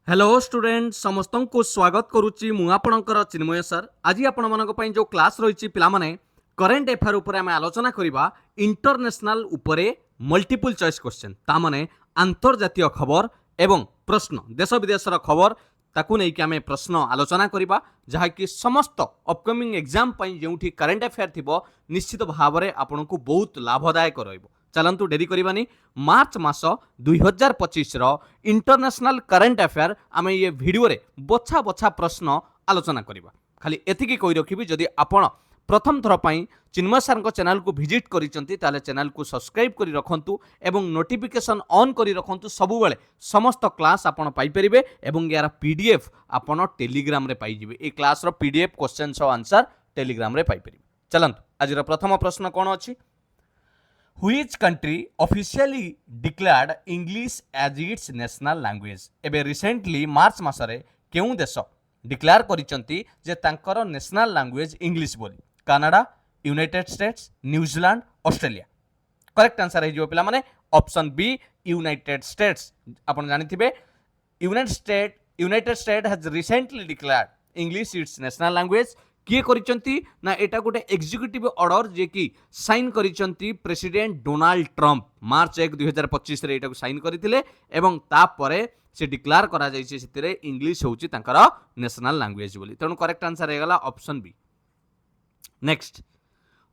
Hello student समस्त को स्वागत करुच्ची मु आपणकर चिन्मय सर आज आपण मानक पई जो क्लास रही पिला माने करेंट अफेयर उपरे आमे आलोचना करिबा इंटरनेशनल उपरे मल्टीपल चॉइस क्वेश्चन ता माने अंतर्जातीय खबर एवं प्रश्न देश विदेशर खबर ताकू नहीं कि आमे प्रश्न आलोचना करिबा जहा कि समस्त अपकमिंग एग्जाम पई जेउठी करेंट अफेयर थिबो निश्चित भाव में आपनको बहुत लाभदायक रहइबो। चलंतु डेरी करबानी मार्च मास 2025 रो इंटरनेशनल करेंट अफेयर आमे ये वीडियो रे बछा बछा प्रश्न आलोचना करिबा। खाली एतिकी कहि रखिबी जदि आपण प्रथम थर पई चिन्मय सर को चैनल को विजिट करिसंती ताले चैनल को सब्सक्राइब करि रखंतु एवं नोटिफिकेशन ऑन करि रखंतु सबु बेले समस्त क्लास आपण पाई परिबे एवं यार पीडीएफ आपण टेलीग्राम रे पाई जिवे। ए क्लास रो पीडीएफ क्वेश्चंस और आंसर टेलीग्राम रे पाई परिबे। चलंतु आज रो प्रथम प्रश्न कोन अछि Which country officially declared English as its national language? एबे रिसेंटली मार्च मासरे केउ देश डिक्लेयर करिसंती जे तांकर नेशनल लैंग्वेज इंग्लिश बोली? Canada, United States, New Zealand, Australia. Correct answer है जो पिला माने ऑप्शन बी यूनाइटेड स्टेट्स। आपण जानिथिबे United State has recently declared English its national language. किए करिसंती ना एटा गोटे एग्जीक्यूटिव ऑर्डर जे कि साइन करिसंती प्रेसिडेंट डोनाल्ड ट्रंप मार्च 1 2025 रे एटा को साइन करथिले एवं ता परे से डिक्लेयर करा जाइछे सेतिरे इंग्लिश होउची तांकर नेशनल लैंग्वेज बोली। तेणु करेक्ट आंसर हेगला option B. Next,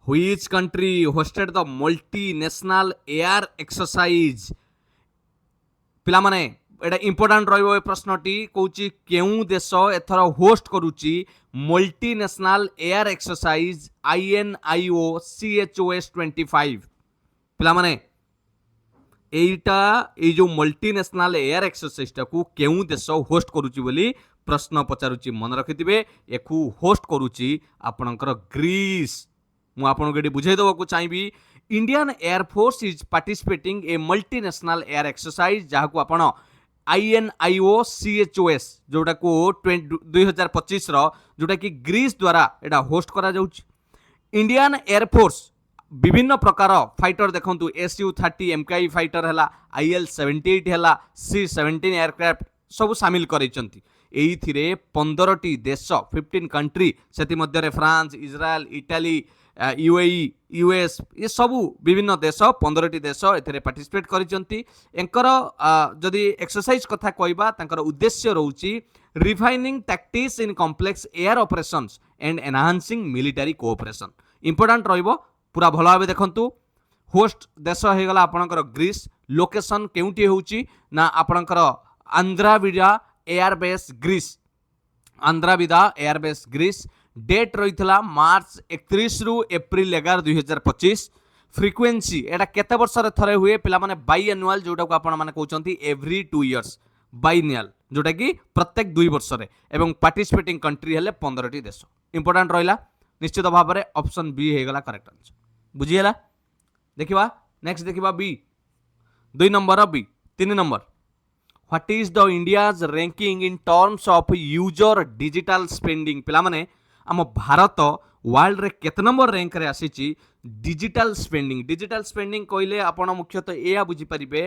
which country hosted the multinational air exercise? पिला माने एटा इंपोर्टेंट रहिबो ए प्रश्नटी कहूची केउ देश एथर होस्ट करूची multinational air exercise INIO CHOS 25। पिला माने एटा ए जो मल्टीनेशनल एयर एक्सरसाइज टाकू केउ देश होस्ट करूची बोली प्रश्न पचारुची मन रखिथिबे। एकू होस्ट करूची आपणकर ग्रीस। मु आपनको एटी बुझाई देबा चाहिबी Indian air force is participating a multinational air exercise जहाकू आपण INIO CHOS जोटा को 2025 रो जोटा कि ग्रीस द्वारा एटा होस्ट करा जाउची। इंडियन एयर फोर्स विभिन्न प्रकार फाइटर देखंतु SU-30 MKI फाइटर हला, IL-78 हला, C-17 एयरक्राफ्ट सब शामिल करिसंती। एही थिरे 15 टी देश 15 कंट्री सेति मध्य रे France, Israel, Italy, UAE, US ये सबू विभिन्न देश 15 टी देश एथिरे पार्टिसिपेट करिसंती। एंकर जदि एक्सरसाइज कथा कहबा तांकर उद्देश्य रहउची refining tactics in complex air operations and enhancing military cooperation. Important रहइबो पूरा भलो भाबे देखंतु। होस्ट देश हेगला आपणकर ग्रीस। लोकेशन केउटी होउची ना आपणकर Andravida airbase Greece. Andravida airbase Greece. Date रही मार्च 31 रु एप्रिल 11 2025। फ्रिक्वेंसी एटा केते वर्ष रे थरे हुए पिला माने बाई एनुअल जोटा को आपण माने कहउचंती एवरी 2 इयर्स बाइनियल जोटा कि प्रत्येक 2 वर्ष रे एवं पार्टिसिपेटिंग कंट्री हेले 15 टी देश। इंपोर्टेंट रहिला निश्चित भाव में ऑप्शन बी हेगला करेक्ट आंसर। बुझिएला देखिबा। नेक्स्ट देखिबा बी 2 नंबर बी 3 नंबर what is the India's ranking in terms of user digital spending? पिला माने आम भारत वर्ल्ड रे केते नंबर रैंक रे आसीची डिजिटल स्पेंडिंग? डिजिटल स्पेंडिंग कहले आपण मुख्यतः एया बुझी परिबे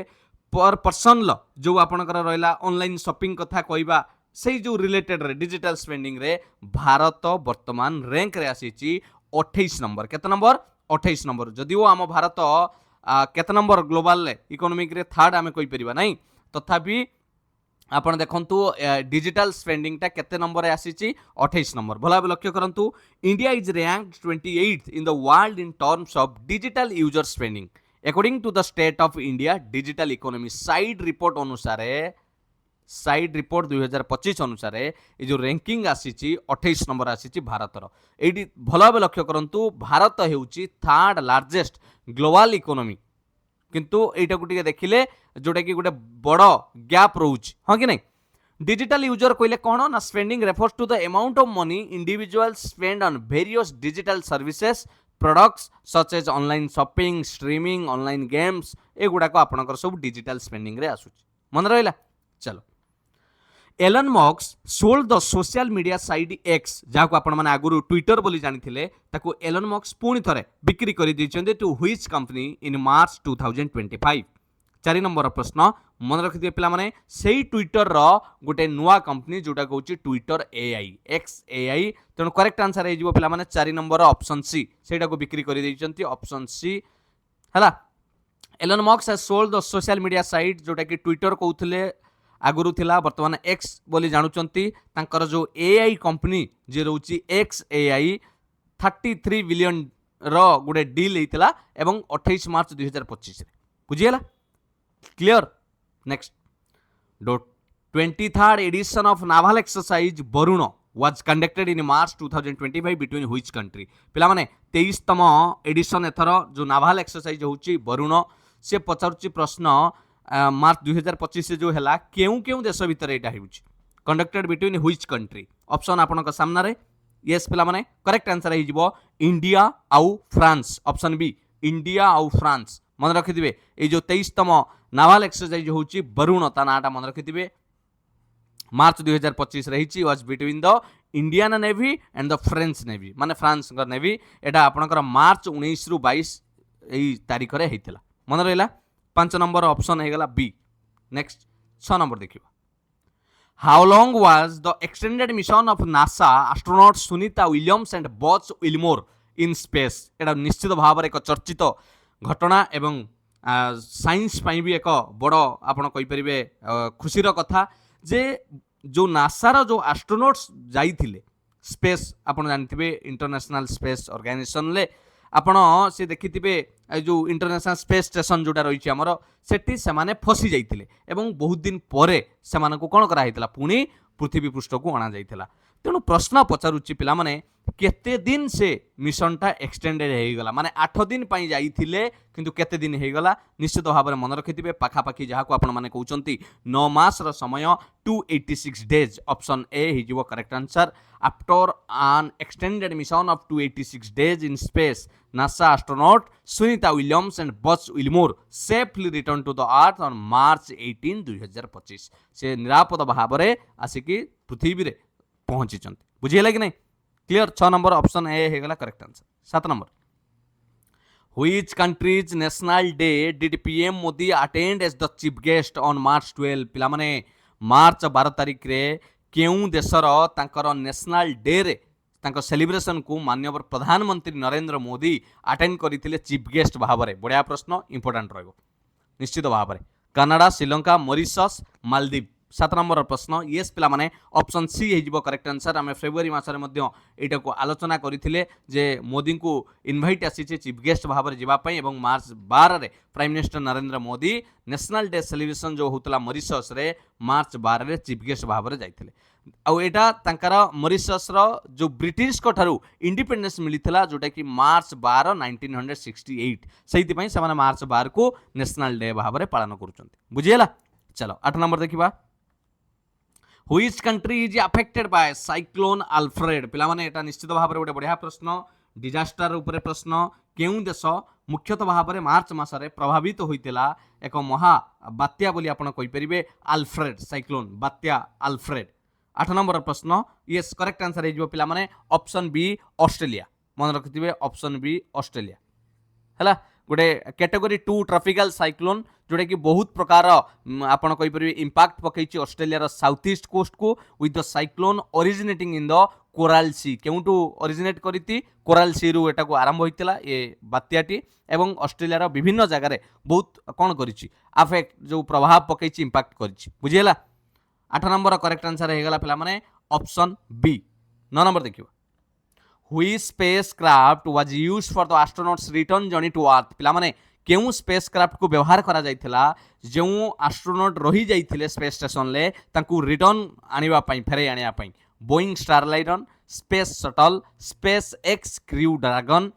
पर पर्सन ल जो आपणकर रहला ऑनलाइन शॉपिंग कथा कहबा से जो रिलेटेड रे डिजिटल स्पेंडिंग रे भारत वर्तमान रैंक रे आसीची 28 नंबर। केते नंबर? 28 नंबर। जदिओ आम भारत केते नंबर ग्लोबल इकोनॉमिक रे थर्ड आमे कहि परिबा नाही, तथापि आपण देखंतु डिजिटल स्पेंडिंग टा केते नंबर रे आसीची 28 नंबर। भला लक्ष्य करंतु India is ranked 28th in the world in terms of digital user spending according to the state of India digital economy side report अनुसार 2025 अनुसार ये जो रैंकिंग आसीची 28 नंबर आसीची भारतर। एडी भला लक्ष्य करंतु भारत हेउची थर्ड लार्जेस्ट ग्लोबल इकोनॉमी किंतु एटा को देखिले जोटा कि गोटे बड़ गैप रोच हाँ कि नहीं। डिजिटल यूजर कहले कौन ना spending refers to the amount of money individual spend on various digital services products such as online shopping, streaming, online games एगुड़ा को आपनकर सब डिजिटल स्पेंडिंग रे आसुची। मन रहिला। चलो, Elon Musk sold the social media site X जहाँ को आपण माने आगुरु ट्विटर बोली जानिथिले ताको एलन मस्क पुणी थरे बिक्री करि दैछन्ते to which company in March 2025? चारि नंबर प्रश्न मन रखिथिबे पिला माने सेही ट्विटर रो गोटे नुआ कंपनी जोटा कहउची ट्विटर एआई एक्स एआई तेणु करेक्ट आंसर हे जिवो पिला माने 4 नंबर ऑप्शन सी सेटा को बिक्री करि दैचंती ऑप्शन सी हला। Elon Musk has sold the social media site जोटा कि ट्विटर कहउथले आगुरु थिला वर्तमान एक्स बोली जानुचंती तांकर जो एआई कंपनी जे रहउची एक्स एआई 33 बिलियन रो गुडे डील हेतिला एवं 28 मार्च 2025 रे बुझियला clear. Next the 23rd edition of naval exercise Varuna was conducted in March 2025 between which country? पिला माने 23तम एडिशन एथर जो नाभाल एक्सरसाइज होची वरुण से पचारुची प्रश्न मार्च 2025 से जो हैला केउ केउ देश भितर एटा हेउची conducted between which country option आपनक सामना रे यस पिला माने करेक्ट आंसर हे जिवो इंडिया आउ फ्रांस ऑप्शन बी इंडिया आउ फ्रांस मन रखिथिबे ए जो 23तम नाभाल एक्सरसाइज होची वरुण ता नाटा मन रखिथिबे मार्च 2025 रही was between the Indian navy and the French navy माने फ्रांस नेवी एटा आपनकर मार्च 19 रु 22 एई तारिख रे हेतिला मन रहला 5 नंबर ऑप्शन हे गला बी। नेक्स्ट 6 नंबर देखिबा how long was the extended mission of NASA astronaut Sunita Williams and बज विल्मोर इन स्पेस एटा निश्चित भाव रे एक चर्चित घटना एवं साइंस पाई भी एक बड़ आपण कहि परिबे खुशीर कथा जे जो नासार जो एस्ट्रोनॉट्स जाइथिले स्पेस आपण जानथिबे इंटरनेशनल स्पेस ऑर्गेनाइजेशन ले आपण से देखिथिबे जो इंटरनेशनल स्पेस स्टेशन जोटा रही आमर सेठी से माने फसी जाइथिले एवं बहुत दिन परे से मानको कोन करा हितला पुनी पृथ्वी पृष्ठ को अणा जाइथिला तेणु प्रश्न पचारुची पिला माने केते दिन से मिशनटा एक्सटेंडेड हे गला माने 8 दिन पई जाइथिले किंतु केते दिन हे गला निश्चित भाव में मन रखिथिबे पाखा पाखी जहा को आपण माने कहउचंती 9 मास रो समय 286 डेज ऑप्शन ए हि जिवो correct answer after an extended mission of 286 days in space NASA astronaut Sunita Williams and Buzz Wilmore safely returned to the earth on March 18 2025 से निरापद भाव में आसिकी पृथ्वी रे पहुंची चंती बुझियला कि नहीं क्लियर 6 नंबर ऑप्शन ए हे गला correct answer. 7 number Which country's national day did PM Modi attend as the chief guest on March 12 पिला माने मार्च 12 तारिख रे केउ देशर तांकर नेशनल डे रे तांकर सेलिब्रेशन को माननीय प्रधानमंत्री नरेंद्र मोदी अटेंड करथिले चीफ गेस्ट भाव में बढ़िया प्रश्न इंपोर्टेंट रहबो निश्चित भाव में Canada Sri Lanka Mauritius Maldives 7 number प्रश्न येस पिला माने ऑप्शन सी हे जिवो करेक्ट आंसर आमे फेब्रुआरी मासरे मध्य एटा को आलोचना करिथिले जे मोदी को इनवाइट आसीचे चीफ गेस्ट भाव में जिबा पई एवं मार्च 12 रे prime minister Narendra Modi national day celebration जो होतला मॉरिशस रे मार्च 12 रे चीफ गेस्ट भाव में जाइथिले आउ एटा तांकर मॉरिशस रो जो ब्रिटिश को ठारू इंडिपेंडेंस मिलिथिला जोटा कि मार्च 12 1968 सेहिति पई समान मार्च 12 को नेशनल डे भाव में पालन करूचंती बुझियला। चलो 8 नंबर देखिबा Which country is affected by cyclone Alfred पिला माने एटा निश्चित भाव में गोटे बढ़िया प्रश्न डिजास्टर उपरे प्रश्न केउ देश मुख्यतः भाव में मार्च मासरे प्रभावित होइतिला एक महा बात्या बोली आपण कहि परिबे आल्फ्रेड साइक्लोन बात्या आल्फ्रेड। 8 नंबर प्रश्न यस करेक्ट आंसर हे जिवो पिला माने ऑप्शन बी ऑस्ट्रेलिया मन रखिथिबे ऑप्शन बी ऑस्ट्रेलिया हला गोटे कैटेगरी 2 ट्रॉपिकल साइक्लोन जोटा कि बहुत प्रकार आपण कहि परिबे इंपैक्ट पकैछि ऑस्ट्रेलिया रो साउथ ईस्ट कोस्ट को with the cyclone originating in the Coral Sea केउटू ओरिजिनेट करिति कोराल सी रु एटा को आरंभ होइतिला ए बात्याटी एवं ऑस्ट्रेलिया रो विभिन्न जगह रे बहुत कोन करिछि अफेक्ट जो प्रभाव पकैछि इंपैक्ट करिछि बुझियला। 8 नंबर करेक्ट आंसर हे गला पिला माने ऑप्शन बी। 9 नंबर देखियो Which spacecraft was used for the astronauts return journey to earth पिला माने केउ स्पेसक्राफ्ट को व्यवहार करा जाइथिला जो एस्ट्रोनॉट रही जाइथिले स्पेस स्टेशन ले तांकू रिटर्न आनिबा पई फेरे आनिया पई Boeing Starliner space shuttle Space X Crew Dragon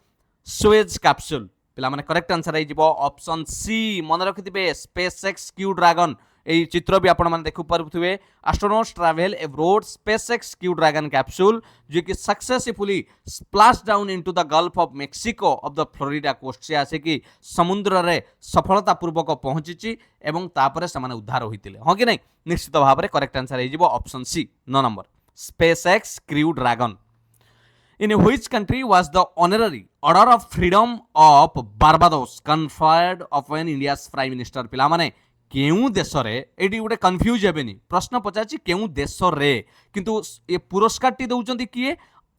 Soyuz capsule पिला माने करेक्ट आंसर आइ जिवो ऑप्शन सी मन रखिथिबे स्पेस एक्स क्रू ड्रैगन এই চিত্র বি আপন মানে দেখু পারুথিবে astronauts travel aboard SpaceX Crew Dragon capsule जो कि successfully splash down into the Gulf of Mexico off the Florida coast से आसे कि समुद्र रे सफलतापूर्वक पहुंची एवं तापर से माने उद्धार होइतिले हां कि नहीं निश्चित भाव में करेक्ट आंसर हे जिवो ऑप्शन सी 9 नंबर SpaceX Crew Dragon. In which country was the honorary order of freedom of Barbados conferred upon India's prime minister? पिला माने केउ देश रे एटी गोटे कंफ्यूज हेबेनी प्रश्न पचाची केउ देश रे किंतु ये पुरस्कार टी दउचंती किए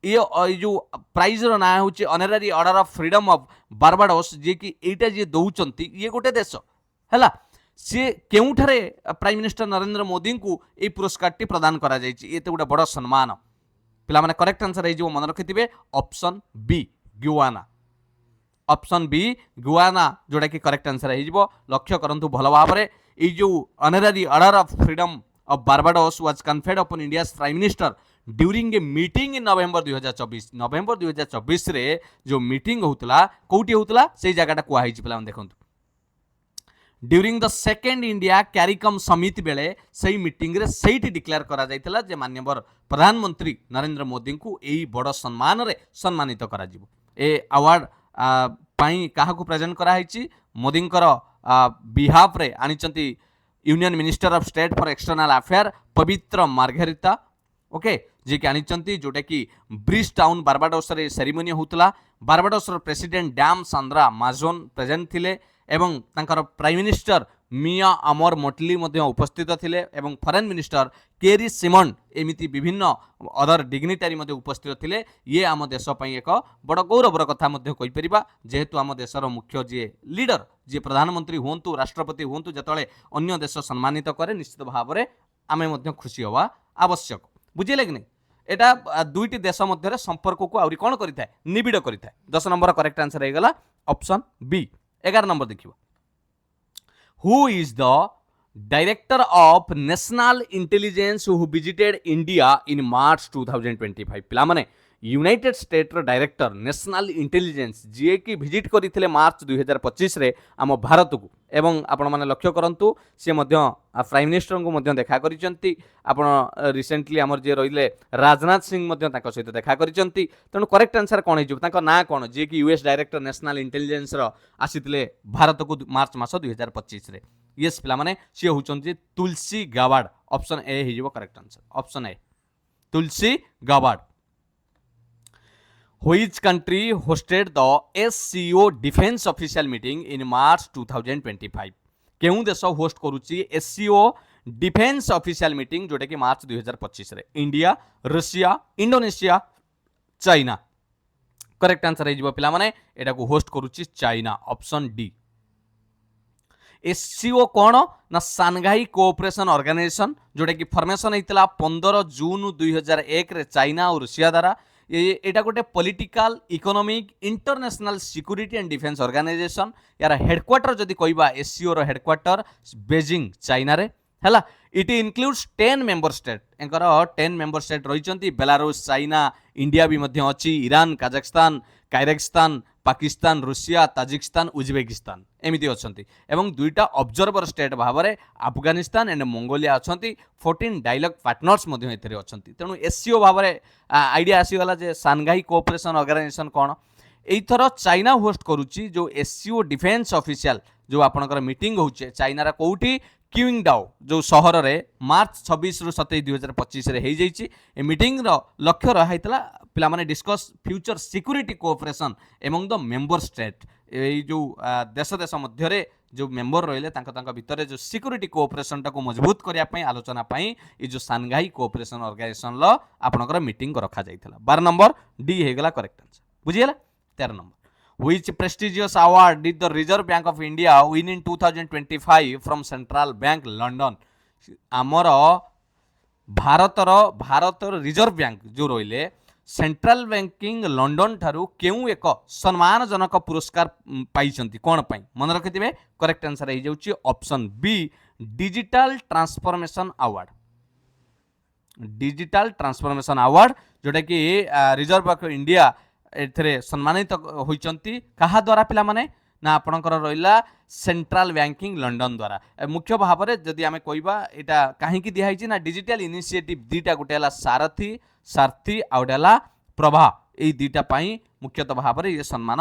ये जो प्राइज रो ना होची honorary order of freedom of Barbados जे कि एटा जे दउचंती ये गोटे देश हैला से केउठारे प्राइम मिनिस्टर नरेंद्र मोदी को ए पुरस्कार टी प्रदान करा जायछि ये तो गोटे बड़ सम्मान पिला माने करेक्ट आंसर हे जो मन रखिथिबे option B Guyana option B Guyana जोड़ा कि करेक्ट आंसर हो लक्ष्य करंतु भल भाव में ये जो honorary order of freedom of Barbados was conferred upon India's prime minister during a meeting in November 2024 रे जो मीटिंग होतला कोठी होतला से जगहटा कुआ हिच पिला देखंतु ड्यूरिंग द सेकेंड इंडिया क्यारिकम समिति बेले सही मीटिंग रे सहीटी डिक्लेयर करा जाइतला जे माननीय प्रधानमंत्री नरेंद्र मोदी को यही बड़ सम्मान रे सम्मानित करा जिवो ए अवार्ड पाई काहा को प्रेजेंट करा हिची मोदींकर बिहाफ रे आनिचंती union minister of state for external affair Pabitra Margherita okay जे कि आनिचंती जोटा कि ब्रिज टाउन बारबाडोस रे सेरेमनी होतला बारबाडोस रो president Dame Sandra Mason present थिले एवं तांकर प्राइम मिनिस्टर मिया अमर मोटली मध्य उपस्थित थिले एवं फॉरेन मिनिस्टर केरी सिमन एमिति विभिन्न अदर डिग्निटारी मध्य उपस्थित थिले ये आम देश पई एक बड़ गौरवर कथा मध्य कहि परिबा जेहेतु आम देशर मुख्य जे लीडर जे प्रधानमंत्री हुंतु राष्ट्रपति हुंतु जतले अन्य देश सम्मानित करे निश्चित भाव में आमे मध्य खुशी होवा आवश्यक बुझिले कि नहीं एटा दुईटी देश मध्य संपर्क को आउरी कोन करिथाय निबिड़ करिथाय 10 नंबर करेक्ट आंसर हे गला ऑप्शन बी 11 नंबर देखिबो who is the director of national intelligence who visited India in March 2025 पिला माने यूनाइटेड स्टेट रो डायरेक्टर नेशनल इंटेलिजेंस जी की विजिट करथिले मार्च 2025 रे आम भारत को एवं आपण माने लक्ष्य करंतु से मध्य प्राइम मिनिस्टर को मध्य देखा करिसंती आपण रिसेंटली हमर जे रहिले राजनाथ सिंह मध्य ताको सहित देखा करिसंती तनु करेक्ट आंसर कोन हिजु ताको ना कोन जे कि यूएस डायरेक्टर नेशनल इंटेलिजेंस रो आसीतिले भारत को मार्च मास 2025 रे यस पिला माने से होचंती तुलसी गावाड ऑप्शन ए हिजु correct answer option A Tulsi Gabbard Which country hosted the SCO Defense Official Meeting in March 2025? केउं देश होस्ट करूची SCO Defense Official Meeting जोटा कि मार्च 2025 रे India Russia Indonesia China correct answer है जिवो पिला माने एटा को होस्ट करूची चाइना ऑप्शन डी SCO कोन ना सांघाई कोऑपरेशन ऑर्गेनाइजेशन जोटा कि फॉर्मेशन हेतिला 15 जून 2001 रे चाइना और रशिया द्वारा एटा गोटे political economic international security and defence organisation यार हेडक्वार्टर जदि कहबा एससीओ रो हेडक्वार्टर बेजिंग चाइना रे हैला इट इनक्लूड्स 10 मेंबर स्टेट एंकर 10 मेंबर स्टेट रहिचंती बेलारूस चाइना इंडिया भी मध्य अछि Iran Kazakhstan Kyrgyzstan Pakistan Russia Tajikistan Uzbekistan एमिति अछंती एवं दुईटा ऑब्जर्वर स्टेट भाव में अफगानिस्तान एंड मंगोलिया अछंती 14 डायलॉग पार्टनर्स मध्य एथरे अछंती तेणु एससीओ भाव में आइडिया आसीगला जे सांघाई कोऑपरेशन ऑर्गेनाइजेशन कोन एथर चाइना होस्ट करूची जो एससीओ डिफेंस ऑफिशियल जो आपनकर मीटिंग होचे चाइना रा कोउठी क्यूइंगडाओ जो शहर रे मार्च 26 रु 27 2025 रे हे जाईची ए मीटिंग रो लक्ष्य रहाइतला पिला माने discuss future security cooperation among the member state ए जो देश देश मध्य रे जो मेंबर रहिले तांका भितर जो सिक्योरिटी कोऑपरेशन टा को मजबूत करिया पई आलोचना पई ए जो सांघाई कोऑपरेशन ऑर्गेनाइजेशन लो आपनकर मीटिंग रखा जाइतला 12 नंबर डी हे गला करेक्ट आंसर बुझियला 13 number Which prestigious award did the Reserve Bank of India win in 2025 from Central Bank London? आमर भारतर रिजर्व बैंक जो रहिले सेंट्रल बैंकिंग लंडन ठारू केउ एक सम्मानजनक पुरस्कार पाइछंती कोन पई मन रखिथिबे करेक्ट आंसर हे जाउची option B digital transformation award digital transformation award जोटा कि रिजर्व बैंक ऑफ इंडिया एथरे सम्मानित होइचंती कहा द्वारा पिला माने ना आपनकर रहिला सेंट्रल बैंकिंग लंडन द्वारा मुख्य भाव में जदि आमे कहबा एटा काहे कि दिया हिची ना डिजिटल इनिशिएटिव दीटा गुटेला सारथी आउडेला प्रभा ए दीटा पई मुख्यतः भाव में ये सम्मान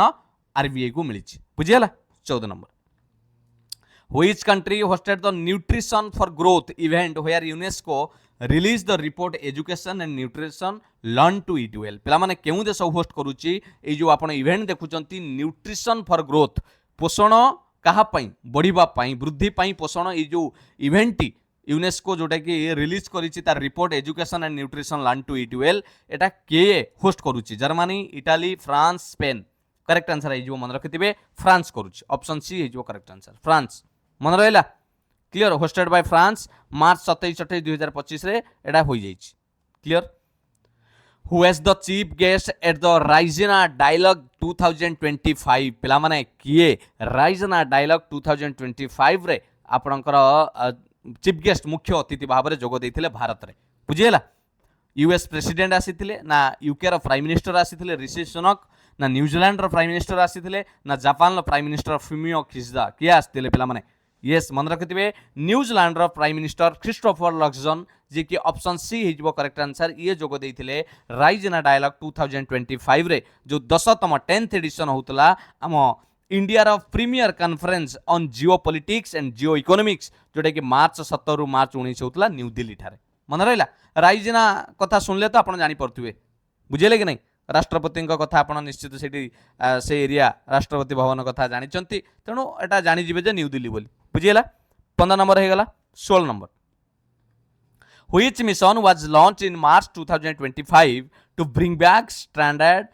आरबीआई को मिली बुझियला 14 number Which country hosted the Nutrition for Growth event where UNESCO released the report Education and Nutrition Learn to Eat Well? पिला माने केउ देश होस्ट करूची ए जो आपण इवेंट देखुचंती न्यूट्रिशन फॉर ग्रोथ पोषण कहा पई बढ़िबा पई वृद्धि पई पोषण ए जो इवेंट यूनेस्को जोटा कि रिलीज करिछि तार report education and nutrition learn to eat well एटा के होस्ट करूछि Germany Italy France Spain correct answer है जो मन रखिथिबे फ्रांस करूछि ऑप्शन सी है जो करेक्ट आंसर फ्रांस मन रहला clear hosted by France March 27 2025 रे एटा होई जाइछि clear who as the chief guest at the Raisina dialogue 2025 पिला माने किए राइजिना डायलॉग 2025 रे आपणकर चीफ गेस्ट मुख्य अतिथि भाव में जोग देते भारत में बुझीगला यूएस प्रेसिडेंट आसीथिले ना यूके रो प्राइम मिनिस्टर आसीथिले ऋषि सुनक ना न्यूजीलैंड रो प्राइम मिनिस्टर आसीथिले ना जापान रो प्राइम मिनिस्टर फुमियो किशिदा किए आसीथिले पिला माने यस मन रखिथिबे न्यूजीलैंड रो प्राइम मिनिस्टर क्रिस्टोफर लक्सजन जे कि ऑप्शन सी हिजबो करेक्ट आंसर ये जोग देथिले राइजिना डायलॉग 2025 रे जो 10तम 10th एडिशन होतला हम इंडिया रो premier conference on geopolitics and geoeconomics जोटा कि मार्च 17 रु मार्च 19 होतला न्यू दिल्ली ठारे मन रहला राइजिना कथा सुनले तो आपण जानि परथुवे बुझेले कि नहीं राष्ट्रपति कथा आपण निश्चित सेठी से एरिया राष्ट्रपति भवन कथा जानिचंती तेणु एटा जानि जिवे जे न्यू दिल्ली बोली बुझियला 15 नंबर हे गला 16 number Which mission was launched in March 2025 to bring back stranded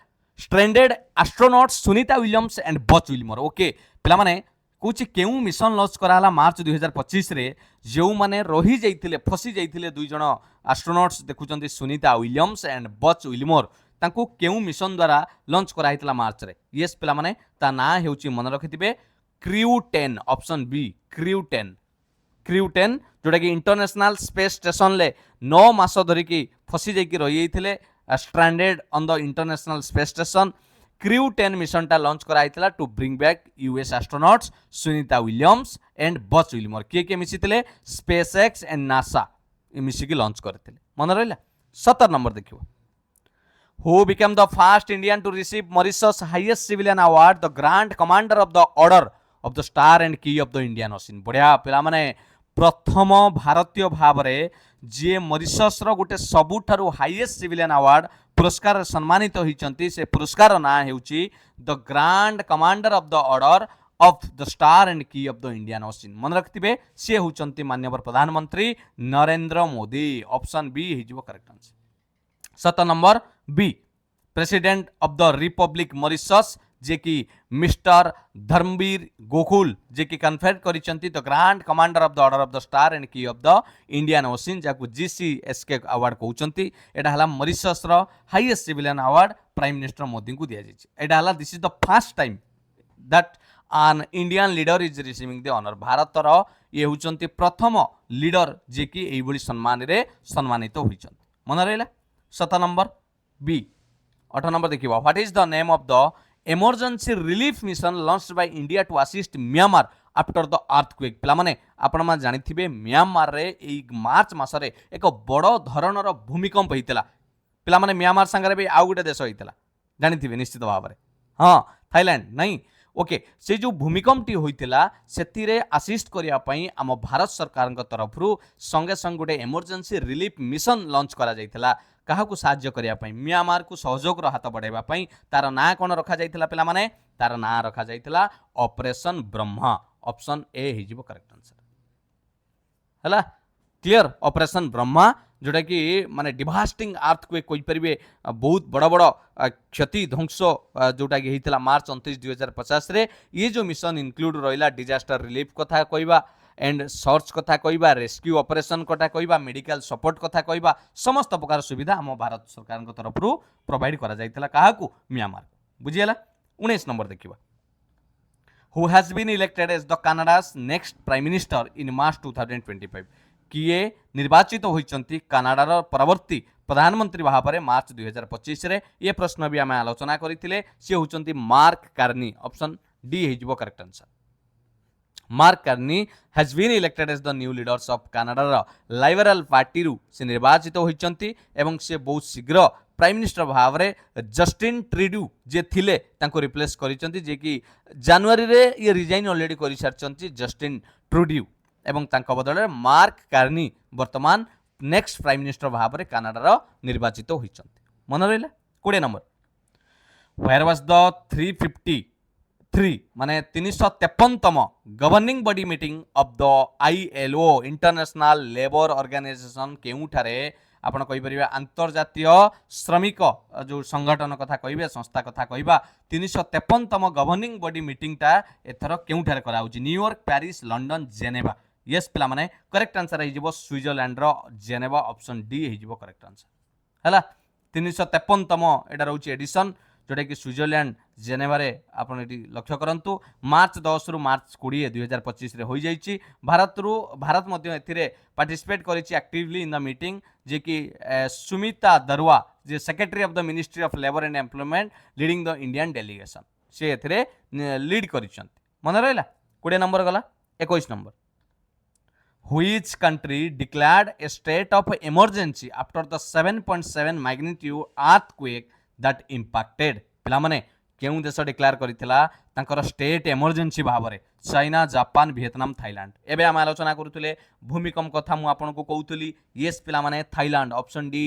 astronauts Sunita Williams and Buzz Wilmore? Okay पिला माने कुछ केउ मिशन लॉन्च कराला मार्च 2025 रे जो माने रही जाइथिले फसी जाइथिले दुई जण astronauts देखुचंती Sunita Williams and Butch Wilmore तांको केउ मिशन द्वारा लॉन्च करा हितला मार्च रे यस पिला माने ता ना हेउची मन रखिथिबे क्रू 10 ऑप्शन बी क्रू 10 जोटा कि इंटरनेशनल स्पेस स्टेशन ले 9 मास धरिकी फसी जाइकी रही जाइथिले stranded on the International Space Station crew 10 mission टा लॉन्च कराइतला to bring back US astronauts Sunita Williams and Butch Wilmore के मिसिथिले स्पेस एक्स एंड नासा मिसिकी लॉन्च करथिले मन रहला 17 नंबर देखिबो who become the first Indian to receive Mauritius highest civilian award the Grand Commander of the Order of the Star and Key of the Indian Ocean बढ़िया पिला माने प्रथम भारतीय भाव में जी मॉरिशस रो गोटे सबुठारु हाईएस्ट सिविलियन अवार्ड पुरस्कार सम्मानित होइचंती से पुरस्कार ना हेउची the Grand Commander of the Order of the Star and Key of the Indian Ocean मन रखिथिबे से होउचंती माननीय प्रधानमंत्री नरेंद्र मोदी ऑप्शन बी हिजबो correct answer 7 number B president of the Republic Mauritius जे कि मिस्टर धर्मवीर गोकुल जे कि कन्फर्ड करिसंती the Grand Commander of the Order of the Star and Key of the Indian Ocean जाकु जीसीएसके अवार्ड कहउचंती एटा हला मॉरिशस रो highest civilian award prime minister Modi को दिया जाइछि एटा हला this is the first time that an Indian leader is receiving the honour Bharat रो ये होचंती प्रथम लीडर जे कि एई बडी सम्मान रे सम्मानित होइचंती मन रहला 7 नंबर बी 8 नंबर देखिबा what is the name of the emergency relief mission launched by India to assist Myanmar after the earthquake पिला माने आपण मा जानिथिबे म्यांमार रे ए मार्च मासरे एक बड़ धरणर भूमिकंप होइतला पिला माने म्यांमार संगरे भी आउ गुटे देश होइतला जानिथिबे निश्चित भाव रे हां थाईलैंड नहीं ओके से जो भूमिकंपटी होइतला सेतिरे असिस्ट करिया पई आम भारत सरकार तरफरु संगे संग गोटे इमरजेंसी रिलीफ मिशन लॉन्च करा जाइतला काहाकू साहाय्य करिया पई म्यांमार को सहयोग रो हाथ बढ़ाइबा पई तार ना कोन रखा जाइतला पिला माने तार ना रखा जाइतला ऑपरेशन ब्रह्मा ऑप्शन ए हिजिबो करेक्ट आंसर हला क्लियर ऑपरेशन ब्रह्मा जोटा कि माने डिवास्टिंग अर्थक्वेक कोइ परिबे बहुत बड़ बड़ क्षति ध्वंस जोटा कि हेतिला मार्च 29 2050 रे ये जो मिशन इंक्लूड रहिला डिजास्टर रिलीफ कथा कहबा एंड सर्च कथा कहबा रेस्क्यू ऑपरेशन कथा कहबा मेडिकल सपोर्ट कथा कहबा समस्त प्रकार सुविधा हम भारत सरकार को तरफ रु प्रोवाइड करा जाइतला काहाकू म्यांमार बुझियला 19 नंबर देखिबा who has been elected as the Canada's next prime minister in March 2025 किए निर्वाचित होइचंती कनाडार परवर्ती प्रधानमंत्री भाव में मार्च 2025 रे ये प्रश्न भी आम आलोचना करथिले से होचंती मार्क कार्नी ऑप्शन डी हिजबो correct answer Mark Carney has been elected as the new leaders of कनाडार लिबरल पार्टी रु से निर्वाचित होइचंती एवं से बहुत शीघ्र प्राइम मिनिस्टर भाव में जस्टिन ट्रुडो जे थिले तांको रिप्लेस करिसंती जे कि जनवरी रे ये रिजाइन ऑलरेडी करि सारचंती जस्टिन ट्रुडो एवं तांको बदले मार्क कार्नी वर्तमान नेक्स्ट प्राइम मिनिस्टर भाव में कनाडार निर्वाचित होइचंती। मन रहिला 20 नंबर वेयर वाज द 353 माने 353तम governing body meeting of the ILO International Labour Organisation केउठारे आपण कहि परिबा अंतर्जातीय श्रमिक जो संगठन कथा कहिबा संस्था कथा कहिबा 353तम गवर्निंग बॉडी मीटिंग टा एथर केउठारे करा होची New York Paris London Geneva. Yes पिला माने करेक्ट आंसर हे जिवो स्विट्जरलैंड रो जेनेवा ऑप्शन डी हे जिवो करेक्ट आंसर हला 353तम एटा रहउची एडिशन जोटा कि स्विट्जरलैंड जेनेवा रे आपण एटी लक्ष्य करंतु मार्च 10 रु मार्च 20 2025 रे होई जाईची। भारत मध्य एथिरे पार्टिसिपेट करिछि एक्टिवली इन द मीटिंग जे कि सुमिता दरवा जे secretary of the Ministry of Labour and Employment leading the Indian delegation से एथिरे लीड करिसंती। मन रहला 20 नंबर गला 21 number Which country declared a state of emergency after the 7.7 magnitude earthquake that impacted पिला माने केउ देश डिक्लेयर करितला तांकर स्टेट इमरजेंसी भाव में चाइना जापान वियतनाम थाईलैंड एबे हम आलोचना करूतले भूमिकंप कथा मु आपन को कहूतली यस पिला माने थाईलैंड ऑप्शन डी।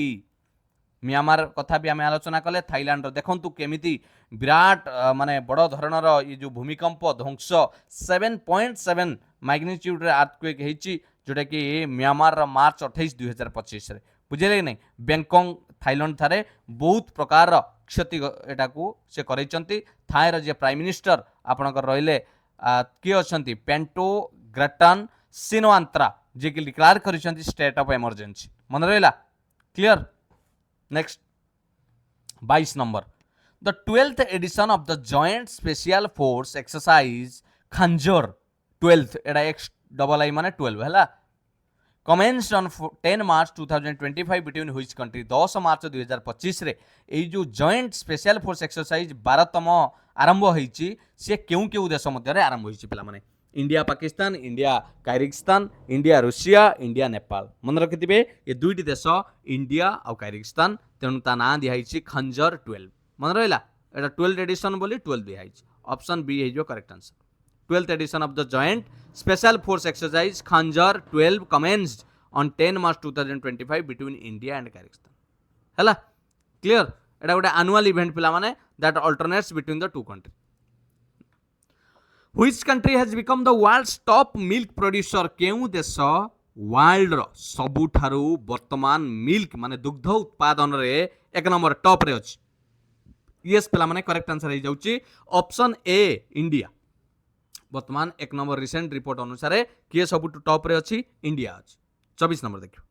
म्यांमार कथा भी आम आलोचना कले थाईलैंड देखंतु केमिति विराट माने बड़ धरणर ये जो भूमिकंप ध्वंस 7.7 मैग्नीट्यूड रे अर्थक्वेक हेची जोटा कि म्यांमार मार्च 28 2025 रे बुझेले कि नहीं बैंकॉक थाईलैंड थारे बहुत प्रकार क्षति एटा को से करैचंती। थाईर जे प्राइम मिनिस्टर आपनकर रहिले के अछंती पेंटो ग्रेटन सिनवांत्रा जे कि डिक्लेयर करिसंती स्टेट ऑफ इमरजेंसी। मन रहिला क्लियर। नेक्स्ट 22 नंबर the 12th edition of the joint special force exercise Khanjar 12th एडा एक्स डबल आई माने 12 हैला commenced on 10 March 2025 between which country 10 मार्च 2025 रे ए जो जॉइंट स्पेशल फोर्स एक्सरसाइज 12तम आरंभ होईची से केउ केउ देश मध्य रे आरंभ होईची पिला माने India Pakistan India Kyrgyzstan India Russia India Nepal. मन रखिथिबे ये दुईटी देश इंडिया और कायरिगिस्तान तेणु ता ना दिहाईची खंजर 12। मन रहिला एटा 12th एडिशन बोली 12 दिहाईची ऑप्शन बी हे जो correct answer. 12th edition of the joint special force exercise Khanjar 12 commenced on 10 March 2025 between India and Kazakhstan हैला क्लियर। एटा गोटे annual event पिला माने that alternates between the two countries। Which country has become the world's top milk producer केउ देश world रो सबुठारु वर्तमान milk माने दुग्ध उत्पादन रे एक नंबर टॉप रे अछि। यस पिला माने करेक्ट आंसर हे जाउची ऑप्शन ए इंडिया। वर्तमान एक नंबर रिसेंट रिपोर्ट अनुसार किए सब टॉप रे अच्छी इंडिया अच्छी। 24 नंबर देखियो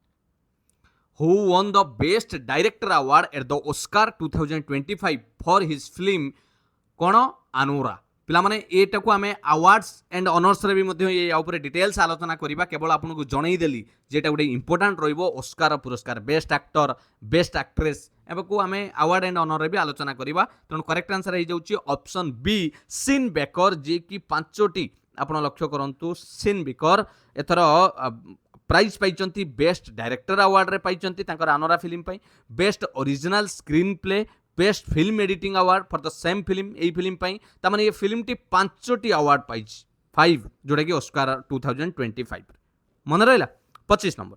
who one the best director award at the Oscar 2025 for his film कौन अनोरा पिला माने एटा को आमे अवार्ड्स एंड ऑनर्स रे भी मध्ये ये ऊपर डिटेल्स आलोचना करिबा केवल आपन को जणै देली जेटा गोटे इंपोर्टेंट रहइबो ऑस्कार पुरस्कार बेस्ट एक्टर बेस्ट एक्ट्रेस एबे को आमे अवार्ड एंड ऑनर रे भी आलोचना करिबा। तेणु करेक्ट आंसर हे जाउची ऑप्शन बी सिन बेकर जे कि 5टी आपण लक्ष्य करंतु सिन बेकर एथर प्राइज पाइचंती बेस्ट डायरेक्टर अवार्ड रे पाइचंती तांकर अनोरा फिल्म पई best original screen play best film editing award for the same film A film पई ता माने ये फिल्म टी 5टी अवार्ड पाइछ 5 जोटा कि ऑस्कार 2025। मन रहला 25 number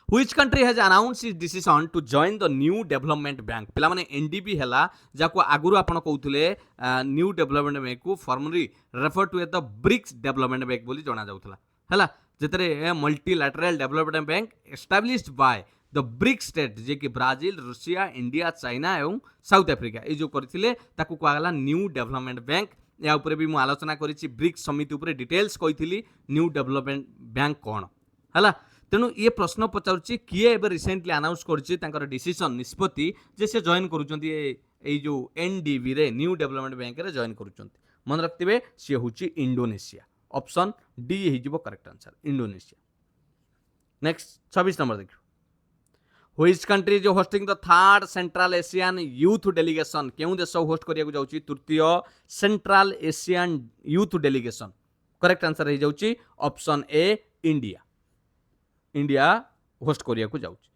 Which country has announced its decision to join the new development bank पिला माने NDB हैला जाको आगुरु आपण कहउथले न्यू डेवलपमेंट बैंक को formally refer to at the BRICS Development Bank बोली जणा जाउथला हैला जेतरे multilateral development bank established by the BRICS state जे कि ब्राजील रूसिया इंडिया चाइना एवं साउथ अफ्रीका ए जो करथिले ताकू कहला न्यू डेवलपमेंट बैंक। या ऊपर भी मु आलोचना करिछि ब्रिक्स समिति ऊपर डिटेल्स कहिथिली न्यू डेवलपमेंट बैंक कोन हैला। तेणु ये प्रश्न पचारुछि किए एबे रिसेंटली अनाउंस करछि तांकर डिसीजन निष्पत्ति जे से जॉइन करूछंती ए जो एनडीबी रे न्यू डेवलपमेंट बैंक रे जॉइन करूछंती। मन रखतिबे से होछि इंडोनेशिया ऑप्शन डी हे जिवो correct answer Indonesia. Next 26 number देखियो व्हिच कंट्री जो hosting the third Central Asian youth delegation केउ देश होस्ट करिया जाउछि तृतीय Central Asian youth delegation correct answer हे जाउछि option A India. India host करिया जाउछि।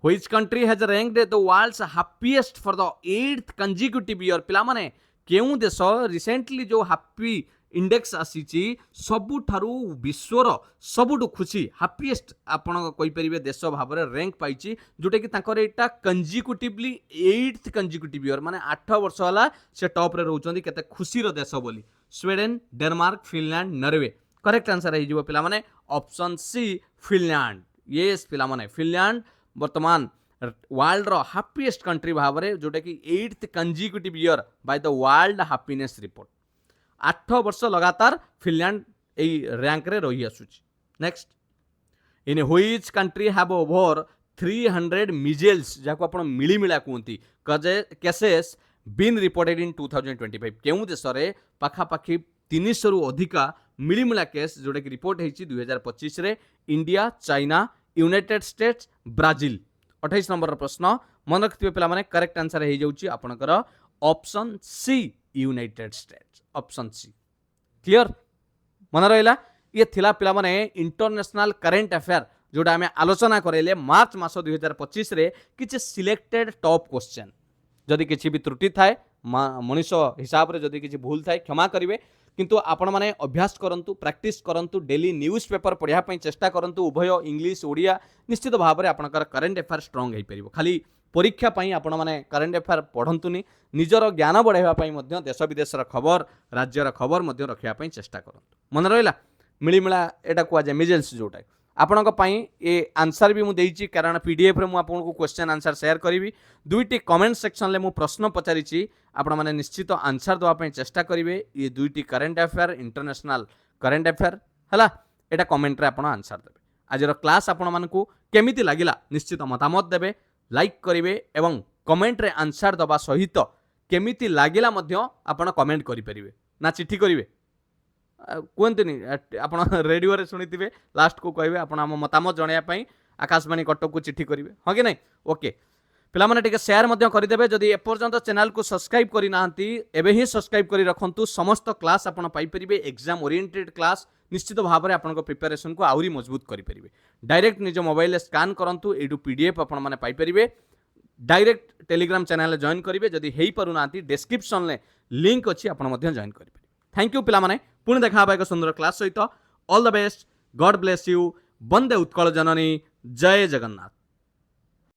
Which country has ranked the world's happiest for the 8th consecutive year? पिला माने केउं देश रिसेंटली जो हैप्पी इंडेक्स आसीची सबुठारु विश्वर सबुठु खुशी हैप्पीएस्ट आपण कहि परिबे देश भाबरे रैंक पाइची जोटे कि तांकर एटा कंजिक्यूटिवली 8th कंजिक्यूटिव ईयर माने 8 वर्ष होला से टॉप रे रहउचंदी केते खुशी रो देश बोली Sweden Denmark Finland Norway correct answer है जिवो पिला माने ऑप्शन सी फिनलैंड यस पिला माने फिनलैंड वर्तमान वर्ल्ड रो हैप्पीएस्ट कंट्री भाबरे जोटे कि 8th consecutive year by the world happiness report 8 वर्ष लगातार फिनलैंड ए रैंक रे रही आसुची next in which country have over 300 measles जाको आपण मिलीमिला कहती केसेस बीन रिपोर्टेड इन 2025 केउ देश रे पाखा पाखी 300 रु अधिका मिलीमिला केस जोटे कि रिपोर्ट हेची 2025 रे India China United states Brazil 28 number प्रश्न मन रखिथिबे पिला माने करेक्ट आंसर हे जाउची आपनकर option C United States option C clear मन रहिला ये थिला पिला माने इंटरनेशनल करंट अफेयर जोटा आमे आलोचना करेले मार्च मास 2025 रे किछि सिलेक्टेड टॉप क्वेश्चन जदि किछि भी त्रुटि थाए मनुष्य हिसाब रे जदि किछि भूल थाए क्षमा करिवे किंतु आपण माने अभ्यास करंतु प्रैक्टिस करंतु डेली न्यूज पेपर पढ़िया पई चेष्टा करंतु उभय इंग्लिश ओडिया निश्चित भाव में आपनकर करंट अफेयर स्ट्रांग हो परिबो खाली परीक्षा पई आपण माने करंट अफेयर पढ़ंतुनी निजर ज्ञान बढ़ाइबा पई मध्य देश विदेशर खबर राज्यर खबर मध्य रखिया पई चेष्टा करंतु मन रहिला मिलीमिला एटा कुआ जे मिजेल्स जोटा आपनक पई ए आंसर भी मु देइची कारण पीडीएफ रे मु आपनको क्वेश्चन आंसर शेयर करिवि दुईटी कमेंट सेक्शन ले मु प्रश्न पचारिची आपण माने निश्चित आंसर दवा पई चेष्टा करिवे ये दुईटी current affair international current affair हला एटा कमेंट रे आपण आंसर देबे आजर क्लास आपण मानकू केमिति लागिला निश्चित मतामत देबे लाइक करिवे एवं कमेंट रे आंसर दवा सहित केमिति लागिला मध्य आपण कमेंट करि परिवे ना चिट्ठी करिवे कहतुनि आप रेडियो शुणी लास्ट को कहे आप मतामत जनवाई आकाशवाणी कटक को चिट्ठी करेंगे हाँ कि नहीं ओके पिला माने टिके शेयर मध्य करदेबे जदि एपर्यंत चैनल को सब्सक्राइब करि नाहंती एबे ही सब्सक्राइब करि रखंतु समस्त क्लास आपण पाई परिबे एग्जाम ओरिएंटेड क्लास निश्चित भाव में आपण प्रिपरेशन को आउरी मजबूत करि परिबे डायरेक्ट निज मोबाइल स्कैन करंतु एडु पीडीएफ आपण माने पाई परिबे डायरेक्ट टेलीग्राम चैनल जॉइन करिवे जदि हेई परु नाहंती डिस्क्रिप्शन ले लिंक अछि आपण मध्य जॉइन करि थैंक यू पिला माने पुणी देखा एक सुंदर क्लास सहित all the best God bless you वंदे उत्कल जननी जय जगन्नाथ।